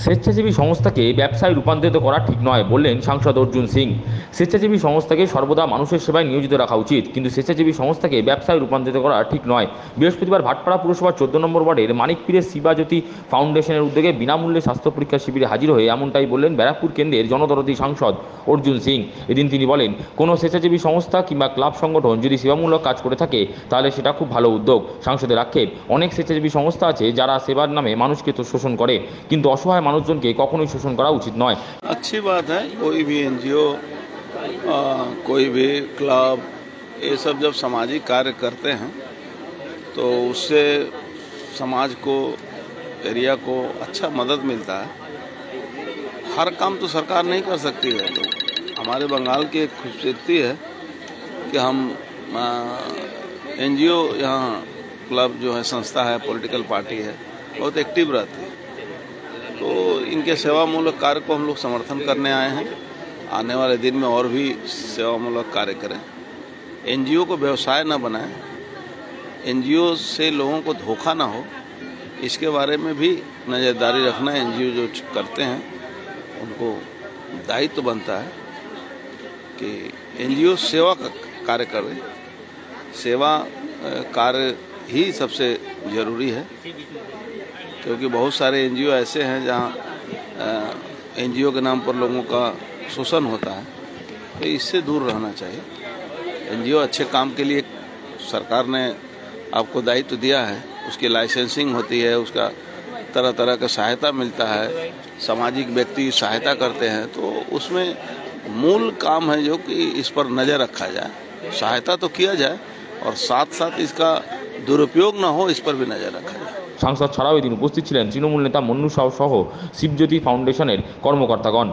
স্বেচ্ছাসেবী সংস্থাকে ব্যবসায় রূপান্তরিত করা ঠিক নয় বললেন সাংসদ অর্জুন সিং। স্বেচ্ছাসেবী সংস্থাকে সর্বদা মানুষের সেবায় নিয়োজিত রাখা উচিত, কিন্তু স্বেচ্ছাসেবী সংস্থাকে ব্যবসায় রূপান্তরিত করা ঠিক নয়। বৃহস্পতিবার ভাটপাড়া পুরসভার 14 নম্বর ওয়ার্ডের মানিকপীরের শিবাজ্যোতি ফাউন্ডেশনের উদ্যোগে বিনামূল্যে স্বাস্থ্য পরীক্ষা শিবিরে হাজির হয়ে এমনটাই বললেন ব্যারাকপুর কেন্দ্রের জনদরদী সাংসদ অর্জুন সিং। এদিন তিনি বলেন, কোনো স্বেচ্ছাসেবী সংস্থা কিংবা ক্লাব সংগঠন যদি সেবামূলক কাজ করে থাকে তাহলে সেটা খুব ভালো উদ্যোগ। সাংসদের আক্ষেপ, অনেক স্বেচ্ছাসেবী সংস্থা আছে যারা সেবার নামে মানুষকে তো শোষণ করে, কিন্তু অসহায় মানুষজনকে কখনোই শোষণ করা উচিত নয়। अच्छी बात है, कोई भी एनजीओ, कोई भी क्लब, ये सब जब सामाजिक कार्य करते हैं तो उससे समाज को, एरिया को अच्छा मदद मिलता है। हर काम तो सरकार नहीं कर सकती है, तो हमारे बंगाल की एक खूबसूरती है कि हम एनजीओ, यहाँ क्लब जो है, संस्था है, पॉलिटिकल पार्टी है, बहुत एक्टिव रहती है। तो इनके सेवामूलक कार्य को हम लोग समर्थन करने आए हैं। आने वाले दिन में और भी सेवामूलक कार्य करें। एनजीओ को व्यवसाय न बनाएं, एनजीओ से लोगों को धोखा ना हो, इसके बारे में भी नज़रदारी रखना। एनजीओ जो करते हैं उनको दायित्व बनता है कि एनजीओ सेवा का कार्य करे। सेवा कार्य ही सबसे ज़रूरी है, क्योंकि बहुत सारे एनजीओ ऐसे हैं जहां एनजीओ के नाम पर लोगों का शोषण होता है, तो इससे दूर रहना चाहिए। एनजीओ अच्छे काम के लिए सरकार ने आपको दायित्व दिया है, उसकी लाइसेंसिंग होती है, उसका तरह तरह का सहायता मिलता है, सामाजिक व्यक्ति सहायता करते हैं, तो उसमें मूल काम है जो कि इस पर नज़र रखा जाए, सहायता तो किया जाए और साथ साथ इसका दुरुपयोग न हो, इस पर भी नज़र रखा जाए। সাংসদ ছাড়াও এদিন উপস্থিত ছিলেন তৃণমূল নেতা মন্নু সাউ সহ শিবজ্যোতি ফাউন্ডেশনের কর্মকর্তাগণ।